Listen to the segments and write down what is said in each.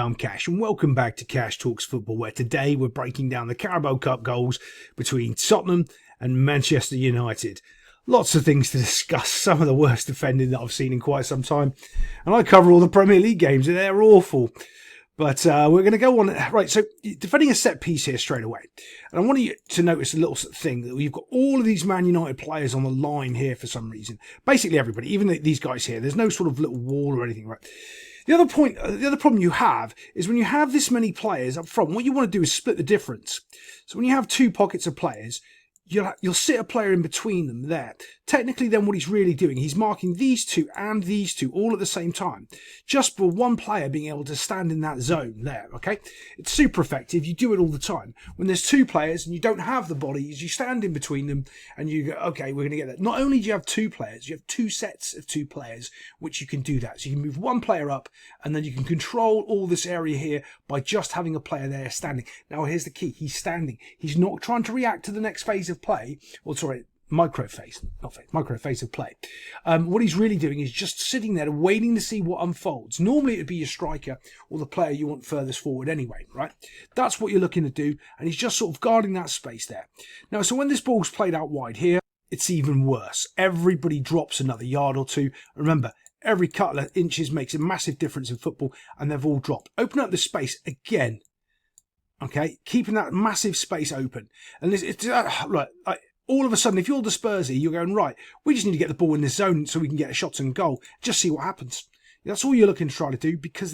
I'm Cash, and welcome back to Cash Talks Football, where today we're breaking down the Carabao Cup goals between Tottenham and Manchester United. Lots of things to discuss, some of the worst defending that I've seen in quite some time, and I cover all the Premier League games, and they're awful. But we're going to go on. Right, so defending a set piece here straight away. And I want you to notice a little thing, that we've got all of these Man United players on the line here for some reason. Basically everybody, even these guys here. There's no sort of little wall or anything, right? The other problem you have is when you have this many players up front, what you want to do is split the difference. So when you have two pockets of players, you'll sit a player in between them there. Technically, then what he's really doing, he's marking these two and these two all at the same time, just for one player being able to stand in that zone there, okay? It's super effective. You do it all the time. When there's two players and you don't have the bodies, you stand in between them and you go, okay, we're going to get that. Not only do you have two players, you have two sets of two players, which you can do that. So you can move one player up and then you can control all this area here by just having a player there standing. Now, here's the key. He's standing. He's not trying to react to the next phase of play, micro phase of play. What he's really doing is just sitting there waiting to see what unfolds. Normally it'd be your striker or the player you want furthest forward anyway, right? That's what you're looking to do, and he's just sort of guarding that space there. Now, so when this ball's played out wide here, it's even worse. Everybody drops another yard or two. Remember, every couple of inches makes a massive difference in football, and they've all dropped. Open up the space again. Okay, keeping that massive space open. And all of a sudden, if you're the Spursy, you're going, right, we just need to get the ball in this zone so we can get a shot and goal. Just see what happens. That's all you're looking to try to do, because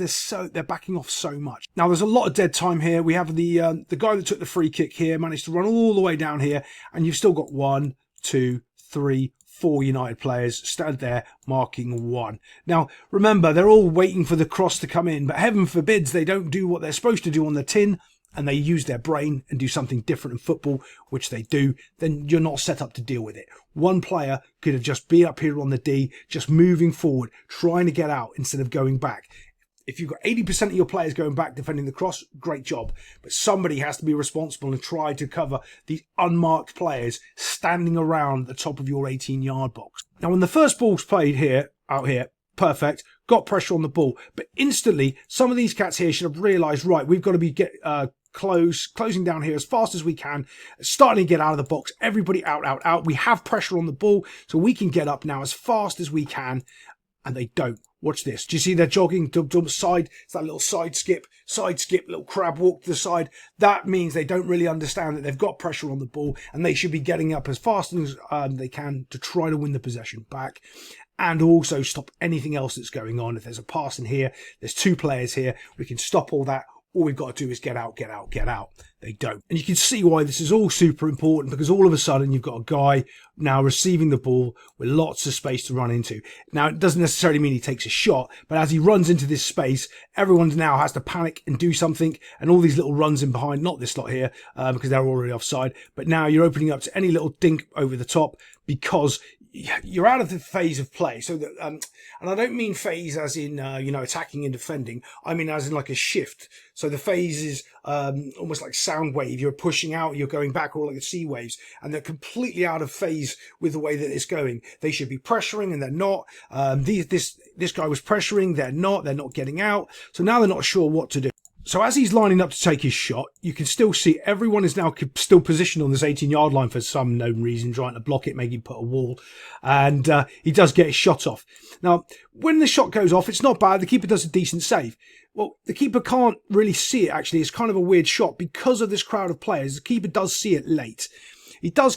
they're backing off so much. Now, there's a lot of dead time here. We have the guy that took the free kick here, managed to run all the way down here, and you've still got 1, 2, 3, 4 United players stood there marking one. Now, remember, they're all waiting for the cross to come in, but heaven forbids they don't do what they're supposed to do on the tin, and they use their brain and do something different in football, which they do, then you're not set up to deal with it. One player could have just been up here on the D, just moving forward, trying to get out instead of going back. If you've got 80% of your players going back defending the cross, great job. But somebody has to be responsible and try to cover these unmarked players standing around the top of your 18-yard box. Now, when the first ball's played out here, perfect, got pressure on the ball. But instantly, some of these cats here should have realised, right, we've got to be closing down here as fast as we can, starting to get out of the box. Everybody out. We have pressure on the ball, so we can get up now as fast as we can. And they don't. Watch this. Do you see they're jogging to the side? It's that little side skip, little crab walk to the side. That means they don't really understand that they've got pressure on the ball, and they should be getting up as fast as they can to try to win the possession back, and also stop anything else that's going on. If there's a pass in here, there's two players here, we can stop all that. All we've got to do is get out. They don't. And you can see why this is all super important, because all of a sudden you've got a guy now receiving the ball with lots of space to run into. Now, it doesn't necessarily mean he takes a shot, but as he runs into this space, everyone now has to panic and do something, and all these little runs in behind, not this lot here, because they're already offside, but now you're opening up to any little dink over the top, because you're out of the phase of play. So that, and I don't mean phase as in, attacking and defending. I mean as in like a shift. So the phase is almost like sound wave. You're pushing out, you're going back, or like the sea waves, and they're completely out of phase with the way that it's going. They should be pressuring, and they're not. This guy was pressuring, they're not getting out. So now they're not sure what to do. So as he's lining up to take his shot, you can still see everyone is now still positioned on this 18-yard line for some known reason, trying to block it, maybe put a wall. And he does get his shot off. Now, when the shot goes off, it's not bad. The keeper does a decent save. Well, the keeper can't really see it, actually. It's kind of a weird shot because of this crowd of players. The keeper does see it late. He does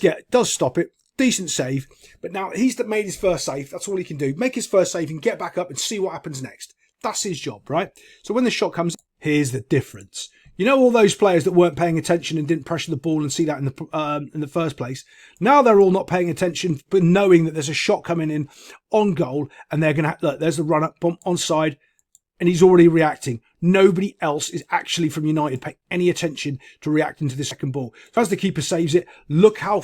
stop it. Decent save. But now he's made his first save. That's all he can do. Make his first save and get back up and see what happens next. That's his job, right? So when the shot comes, here's the difference. You know, all those players that weren't paying attention and didn't pressure the ball and see that in the first place. Now they're all not paying attention, but knowing that there's a shot coming in on goal, and they're going to look. There's the run up, bump onside, and he's already reacting. Nobody else is actually from United paying any attention to reacting to the second ball. So as the keeper saves it, look how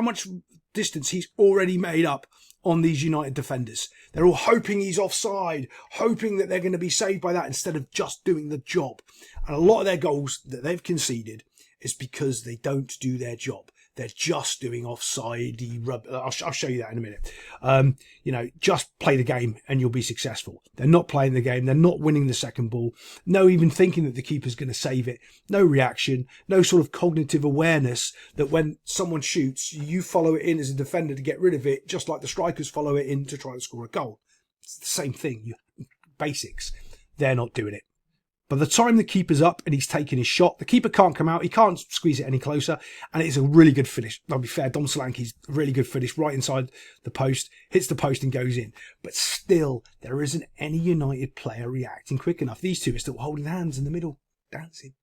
much distance he's already made up on these United defenders. They're all hoping he's offside, hoping that they're going to be saved by that instead of just doing the job. And a lot of their goals that they've conceded is because they don't do their job. they're just doing offside-y rub. I'll show you that in a minute. You know, just play the game and you'll be successful. They're not playing the game. They're not winning the second ball. No even thinking that the keeper's going to save it. No reaction. No sort of cognitive awareness that when someone shoots, you follow it in as a defender to get rid of it, just like the strikers follow it in to try and score a goal. It's the same thing. Basics. They're not doing it. By the time the keeper's up and he's taking his shot, the keeper can't come out. He can't squeeze it any closer. And it's a really good finish. I'll be fair, Dom Solanke's a really good finish right inside the post, hits the post and goes in. But still, there isn't any United player reacting quick enough. These two are still holding hands in the middle, dancing.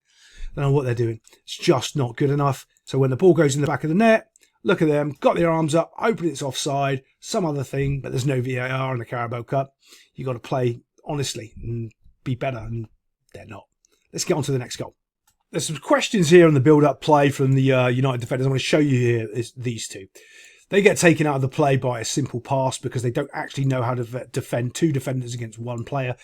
I don't know what they're doing. It's just not good enough. So when the ball goes in the back of the net, look at them, got their arms up, hoping it's offside, some other thing, but there's no VAR in the Carabao Cup. You've got to play honestly and be better, and they're not. Let's get on to the next goal. There's some questions here on the build-up play from the United defenders. I want to show you here is these two. They get taken out of the play by a simple pass because they don't actually know how to defend two defenders against one player.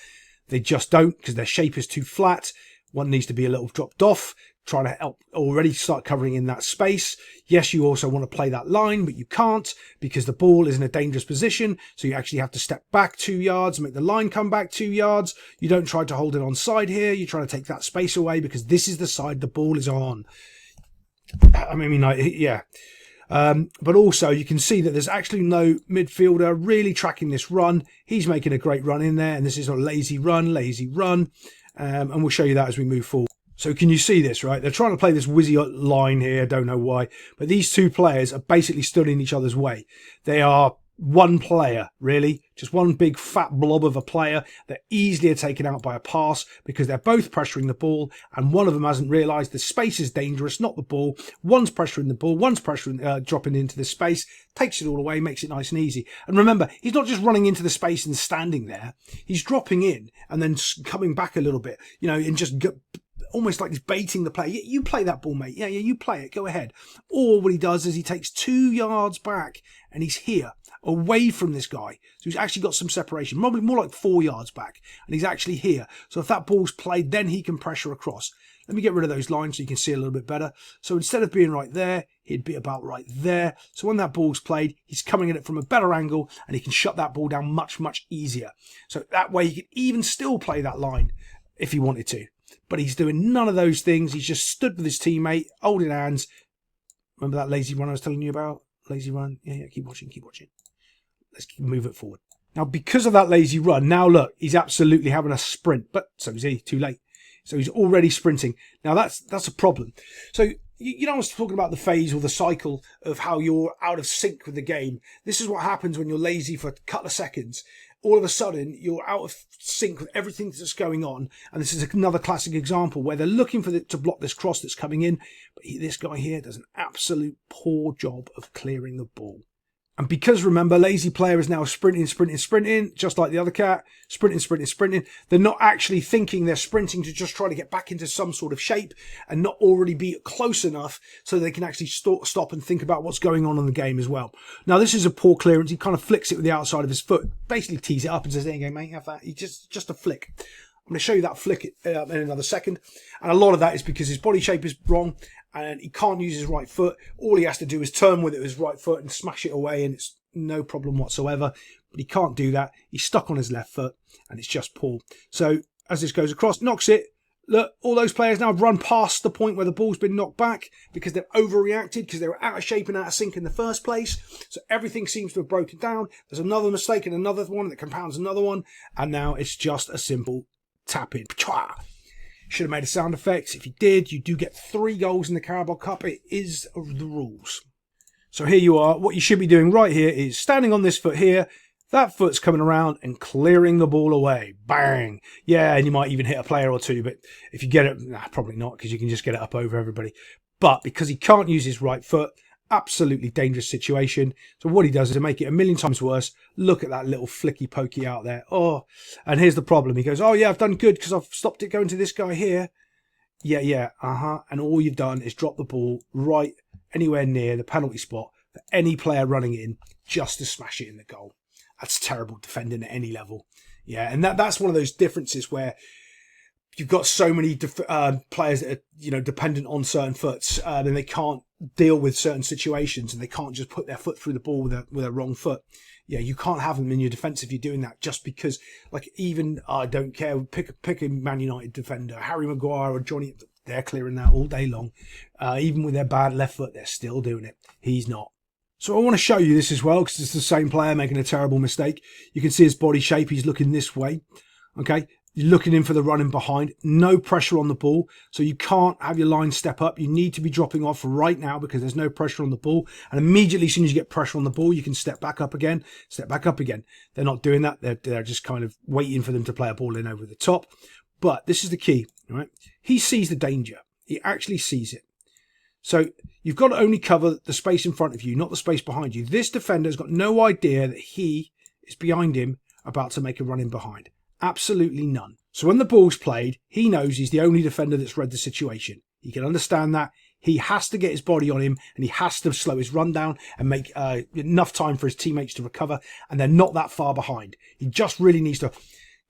They just don't, because their shape is too flat. One needs to be a little dropped off, trying to help already start covering in that space. Yes, you also want to play that line, but you can't because the ball is in a dangerous position. So you actually have to step back 2 yards, make the line come back 2 yards. You don't try to hold it on side here. You're trying to take that space away because this is the side the ball is on. I mean, yeah. But also you can see that there's actually no midfielder really tracking this run. He's making a great run in there, and this is a lazy run. And we'll show you that as we move forward. So can you see this, right? They're trying to play this whizzy line here. Don't know why. But these two players are basically stood in each other's way. They are one player, really. Just one big fat blob of a player that easily are taken out by a pass because they're both pressuring the ball and one of them hasn't realised the space is dangerous, not the ball. One's pressuring the ball, one's pressuring, dropping into the space, takes it all away, makes it nice and easy. And remember, he's not just running into the space and standing there. He's dropping in and then coming back a little bit, you know, and just almost like he's baiting the play. You play that ball, mate. Yeah, you play it. Go ahead. Or what he does is he takes 2 yards back and he's here, away from this guy. So he's actually got some separation, probably more like 4 yards back. And he's actually here. So if that ball's played, then he can pressure across. Let me get rid of those lines so you can see a little bit better. So instead of being right there, he'd be about right there. So when that ball's played, he's coming at it from a better angle and he can shut that ball down much, much easier. So that way he could even still play that line if he wanted to. But he's doing none of those things. He's just stood with his teammate, holding hands. Remember that lazy run I was telling you about? Lazy run? Yeah, keep watching. Let's move it forward. Now, because of that lazy run, now look, he's absolutely having a sprint. But so is he, too late. So he's already sprinting. Now, that's a problem. So, you know, I was talking about the phase or the cycle of how you're out of sync with the game. This is what happens when you're lazy for a couple of seconds. All of a sudden, you're out of sync with everything that's going on. And this is another classic example where they're looking for to block this cross that's coming in. But this guy here does an absolute poor job of clearing the ball. And because, remember, lazy player is now sprinting, just like the other cat. Sprinting. They're not actually thinking, they're sprinting to just try to get back into some sort of shape and not already be close enough so they can actually stop and think about what's going on in the game as well. Now, this is a poor clearance. He kind of flicks it with the outside of his foot, basically tees it up and says, there you go, mate, have that. He just a flick. I'm going to show you that flick in another second. And a lot of that is because his body shape is wrong and he can't use his right foot. All he has to do is turn with it with his right foot and smash it away, and it's no problem whatsoever. But he can't do that. He's stuck on his left foot and it's just poor. So as this goes across, knocks it. Look, all those players now have run past the point where the ball's been knocked back because they've overreacted because they were out of shape and out of sync in the first place. So everything seems to have broken down. There's another mistake and another one that compounds another one. And now it's just a simple tap in. Should have made a sound effect. If you did, you do get 3 goals in the Carabao Cup. It is the rules. So here you are. What you should be doing right here is standing on this foot here. That foot's coming around and clearing the ball away. Bang. Yeah, and you might even hit a player or two. But if you get it, probably not, because you can just get it up over everybody. But because he can't use his right foot, absolutely dangerous situation. So what he does is to make it a million times worse. Look at that little flicky pokey out there. Oh, and here's the problem. He goes, oh yeah, I've done good because I've stopped it going to this guy here. Yeah. And all you've done is drop the ball right anywhere near the penalty spot for any player running in just to smash it in the goal. That's terrible defending at any level. Yeah, and that's one of those differences where you've got so many players that are, dependent on certain foots, and they can't deal with certain situations, and they can't just put their foot through the ball with a wrong foot. Yeah, you can't have them in your defence if you're doing that, just because, like, even, I don't care, pick a Man United defender, Harry Maguire or Johnny, they're clearing that all day long. Even with their bad left foot, they're still doing it. He's not. So I want to show you this as well, because it's the same player making a terrible mistake. You can see his body shape. He's looking this way. Okay, you're looking in for the running behind. No pressure on the ball, so you can't have your line step up. You need to be dropping off right now because there's no pressure on the ball. And immediately, as soon as you get pressure on the ball, you can step back up again, step back up again. They're not doing that. They're just kind of waiting for them to play a ball in over the top. But this is the key, right? He sees the danger. He actually sees it. So you've got to only cover the space in front of you, not the space behind you. This defender has got no idea that he is behind him about to make a run in behind. Absolutely none. So when the ball's played, he knows he's the only defender that's read the situation. He can understand that. He has to get his body on him, and he has to slow his run down and make enough time for his teammates to recover, and they're not that far behind. He just really needs to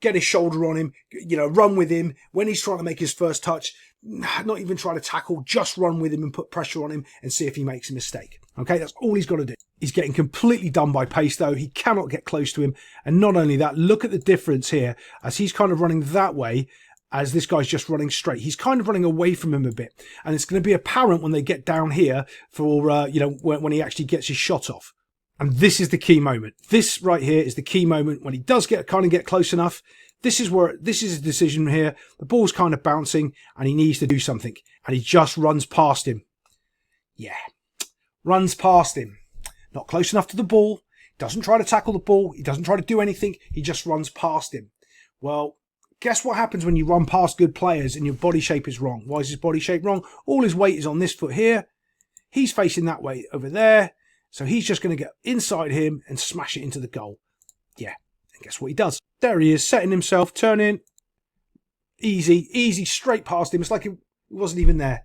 get his shoulder on him, run with him when he's trying to make his first touch. Not even try to tackle, just run with him and put pressure on him and see if he makes a mistake. Okay, that's all he's got to do. He's getting completely done by pace, though. He cannot get close to him. And not only that, look at the difference here as he's kind of running that way as this guy's just running straight. He's kind of running away from him a bit. And it's going to be apparent when they get down here for, when he actually gets his shot off. And this is the key moment. This right here is the key moment when he does get close enough. This is a decision here. The ball's kind of bouncing and he needs to do something. And he just runs past him. Yeah. Runs past him. Not close enough to the ball. Doesn't try to tackle the ball. He doesn't try to do anything. He just runs past him. Well, guess what happens when you run past good players and your body shape is wrong? Why is his body shape wrong? All his weight is on this foot here. He's facing that way over there. So he's just going to get inside him and smash it into the goal. Yeah. And guess what he does? There he is, setting himself, turning. Easy, straight past him. It's like it wasn't even there.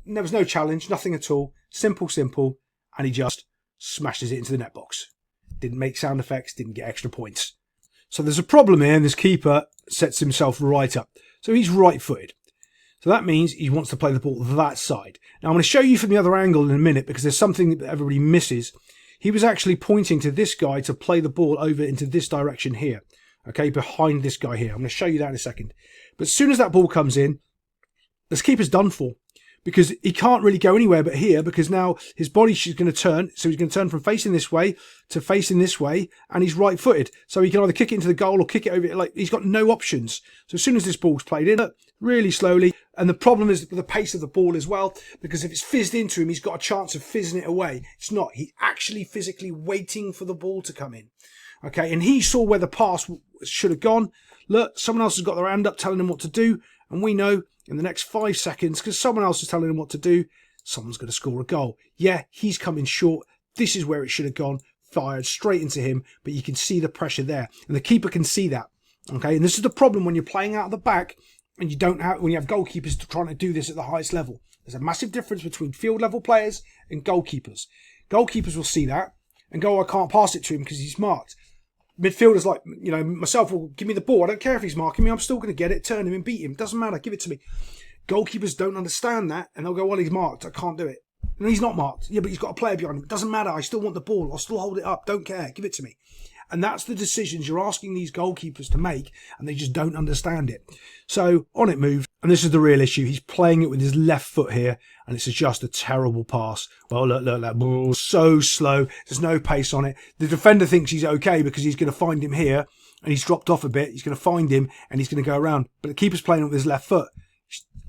There was no challenge, nothing at all. Simple. And he just smashes it into the net box. Didn't make sound effects, didn't get extra points. So there's a problem here, and this keeper sets himself right up. So he's right-footed. So that means he wants to play the ball that side. Now I'm going to show you from the other angle in a minute because there's something that everybody misses. He was actually pointing to this guy to play the ball over into this direction here. Okay, behind this guy here. I'm going to show you that in a second. But as soon as that ball comes in, this keeper's done for. Because he can't really go anywhere but here, because now his body's going to turn. So he's going to turn from facing this way to facing this way, and he's right-footed. So he can either kick it into the goal or kick it over. Like, he's got no options. So as soon as this ball's played in, really slowly, and the problem is the pace of the ball as well, because if it's fizzed into him, he's got a chance of fizzing it away. It's not. He's actually physically waiting for the ball to come in. Okay, and he saw where the pass should have gone. Look, someone else has got their hand up telling him what to do, and we know in the next 5 seconds, because someone else is telling him what to do, someone's going to score a goal. Yeah, he's coming short. This is where it should have gone. Fired straight into him, but you can see the pressure there. And the keeper can see that. Okay, and this is the problem when you're playing out of the back and when you have goalkeepers trying to do this at the highest level. There's a massive difference between field level players and goalkeepers. Goalkeepers will see that and go, I can't pass it to him because he's marked. Midfielders like, myself will give me the ball. I don't care if he's marking me. I'm still going to get it, turn him and beat him. Doesn't matter. Give it to me. Goalkeepers don't understand that. And they'll go, well, he's marked. I can't do it. And he's not marked. Yeah, but he's got a player behind him. It doesn't matter. I still want the ball. I'll still hold it up. Don't care. Give it to me. And that's the decisions you're asking these goalkeepers to make. And they just don't understand it. So on it moves. And this is the real issue. He's playing it with his left foot here. And it's just a terrible pass. Well, look. So slow. There's no pace on it. The defender thinks he's okay because he's going to find him here. And he's dropped off a bit. He's going to find him. And he's going to go around. But the keeper's playing it with his left foot.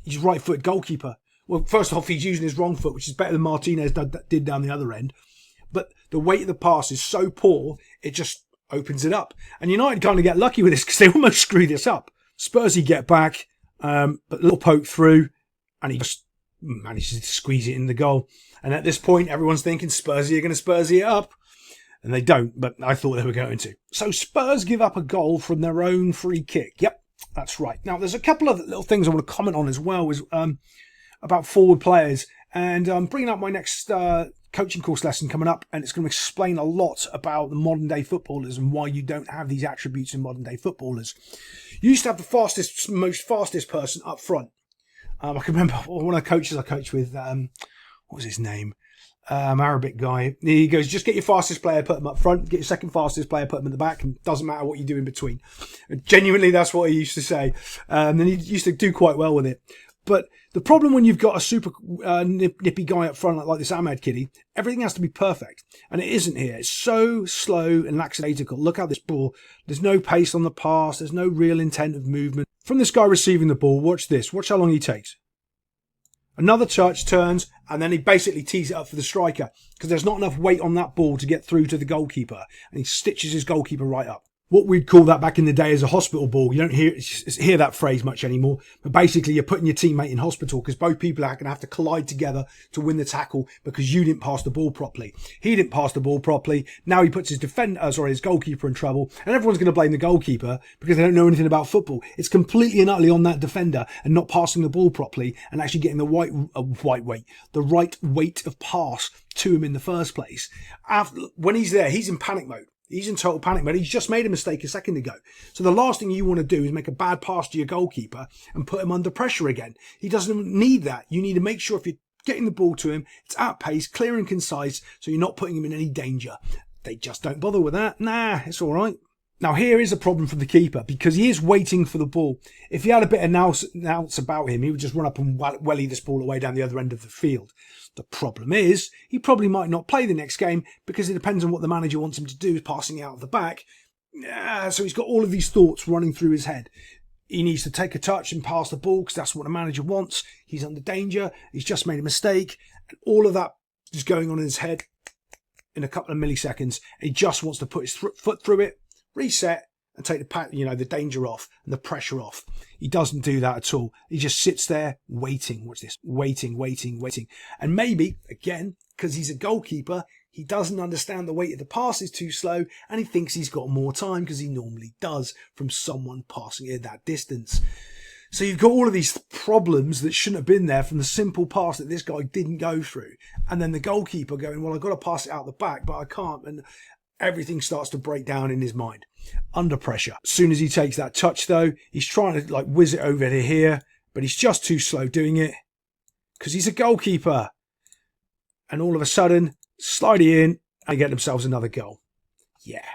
He's right-footed goalkeeper. Well, first off, he's using his wrong foot, which is better than Martinez did down the other end. But the weight of the pass is so poor, it just opens it up. And United kind of get lucky with this because they almost screw this up. Spursy get back, but a little poke through, and he just manages to squeeze it in the goal. And at this point, everyone's thinking Spursy are going to Spursy it up. And they don't, but I thought they were going to. So Spurs give up a goal from their own free kick. Yep, that's right. Now, there's a couple of little things I want to comment on as well, about forward players. And I'm bringing up my next coaching course lesson coming up, and it's going to explain a lot about the modern day footballers and why you don't have these attributes in modern day footballers. You used to have the fastest person up front. I can remember one of the coaches I coached with, what was his name? Arabic guy. He goes, just get your fastest player, put him up front, get your second fastest player, put him in the back, and doesn't matter what you do in between. And genuinely, that's what he used to say. And he used to do quite well with it. But the problem when you've got a super nippy guy up front like this Ahmed kiddie, everything has to be perfect. And it isn't here. It's so slow and lackadaisical. Look at this ball. There's no pace on the pass. There's no real intent of movement. From this guy receiving the ball, watch this. Watch how long he takes. Another touch, turns, and then he basically tees it up for the striker because there's not enough weight on that ball to get through to the goalkeeper. And he stitches his goalkeeper right up. What we'd call that back in the day as a hospital ball. You don't hear that phrase much anymore. But basically, you're putting your teammate in hospital because both people are going to have to collide together to win the tackle because you didn't pass the ball properly. He didn't pass the ball properly. Now he puts his his goalkeeper in trouble. And everyone's going to blame the goalkeeper because they don't know anything about football. It's completely and utterly on that defender and not passing the ball properly and actually getting the right weight of pass to him in the first place. When he's there, he's in panic mode. He's in total panic mode. He's just made a mistake a second ago. So the last thing you want to do is make a bad pass to your goalkeeper and put him under pressure again. He doesn't need that. You need to make sure if you're getting the ball to him, it's at pace, clear and concise, so you're not putting him in any danger. They just don't bother with that. Nah, it's all right. Now here is a problem for the keeper because he is waiting for the ball. If he had a bit of nous about him, he would just run up and welly this ball away down the other end of the field. The problem is, he probably might not play the next game because it depends on what the manager wants him to do, passing it out of the back. So he's got all of these thoughts running through his head. He needs to take a touch and pass the ball because that's what the manager wants. He's under danger. He's just made a mistake. And all of that is going on in his head in a couple of milliseconds. He just wants to put his foot through it, reset, and take the danger off and the pressure off. He doesn't do that at all. He just sits there waiting. Watch this. Waiting. And maybe, again, because he's a goalkeeper, he doesn't understand the weight of the pass is too slow and he thinks he's got more time because he normally does from someone passing it that distance. So you've got all of these problems that shouldn't have been there from the simple pass that this guy didn't go through. And then the goalkeeper going, well, I've got to pass it out the back, but I can't. And everything starts to break down in his mind. Under pressure. As soon as he takes that touch, though, he's trying to whiz it over to here, but he's just too slow doing it because he's a goalkeeper. And all of a sudden, sliding in and they get themselves another goal. Yeah.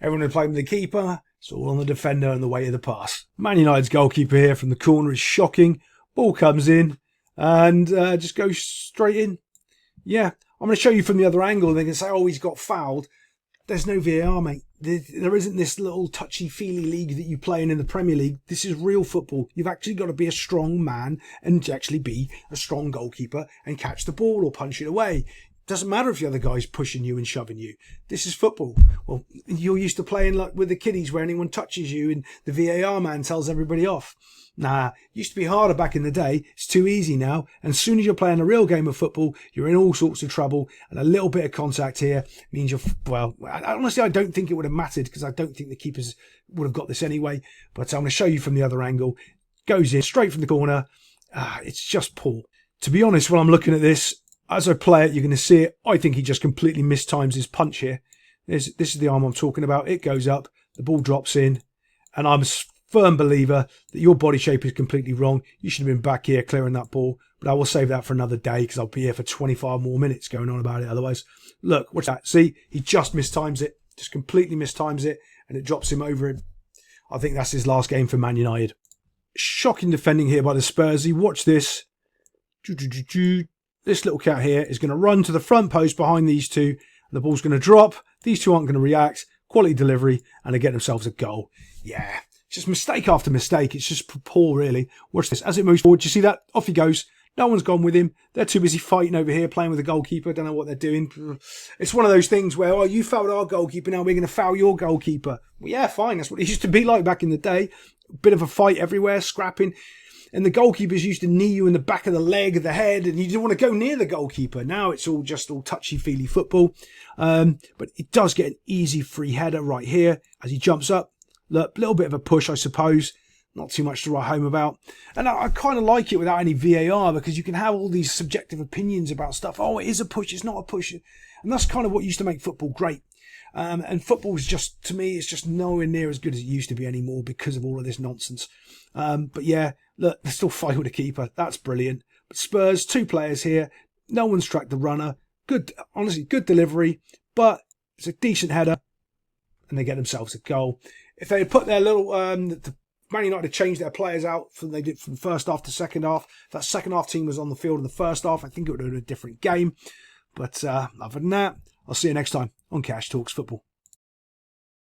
Everyone who played with the keeper, it's all on the defender and the weight of the pass. Man United's goalkeeper here from the corner is shocking. Ball comes in and just goes straight in. Yeah. I'm going to show you from the other angle. They can say, oh, he's got fouled. There's no VAR, mate. There isn't this little touchy-feely league that you play in the Premier League. This is real football. You've actually got to be a strong man and actually be a strong goalkeeper and catch the ball or punch it away. Doesn't matter if the other guy's pushing you and shoving you. This is football. Well, you're used to playing like with the kiddies where anyone touches you and the VAR man tells everybody off. Nah, it used to be harder back in the day. It's too easy now. And as soon as you're playing a real game of football, you're in all sorts of trouble. And a little bit of contact here means honestly, I don't think it would have mattered because I don't think the keepers would have got this anyway. But I'm going to show you from the other angle. Goes in straight from the corner. It's just poor. To be honest, when I'm looking at this, as I play it, you're going to see it. I think he just completely mistimes his punch here. This is the arm I'm talking about. It goes up. The ball drops in. And I'm firm believer that your body shape is completely wrong. You should have been back here clearing that ball. But I will save that for another day because I'll be here for 25 more minutes going on about it otherwise. Look, watch that. See, he just mistimes it. Just completely mistimes it. And it drops him over it. I think that's his last game for Man United. Shocking defending here by the Spursy. Watch this. This little cat here is going to run to the front post behind these two. The ball's going to drop. These two aren't going to react. Quality delivery. And they get themselves a goal. Yeah. It's just mistake after mistake. It's just poor, really. Watch this. As it moves forward, you see that? Off he goes. No one's gone with him. They're too busy fighting over here, playing with the goalkeeper. Don't know what they're doing. It's one of those things where, oh, you fouled our goalkeeper, now we're going to foul your goalkeeper. Well, yeah, fine. That's what it used to be like back in the day. Bit of a fight everywhere, scrapping. And the goalkeepers used to knee you in the back of the leg, the head, and you didn't want to go near the goalkeeper. Now it's all just all touchy-feely football. But it does get an easy free header right here as he jumps up. Look, little bit of a push, I suppose. Not too much to write home about. And I kind of like it without any VAR, because you can have all these subjective opinions about stuff. Oh, it is a push, it's not a push. And that's kind of what used to make football great. And football is just, to me, it's just nowhere near as good as it used to be anymore because of all of this nonsense. But yeah, look, they're still fighting with a keeper. That's brilliant. But Spurs, 2 players here. No one's tracked the runner. Good, honestly, good delivery. But it's a decent header. And they get themselves a goal. If they had put their little... Man United had changed their players out from they did from the first half to second half. If that second half team was on the field in the first half, I think it would have been a different game. But other than that, I'll see you next time on Cash Talks Football.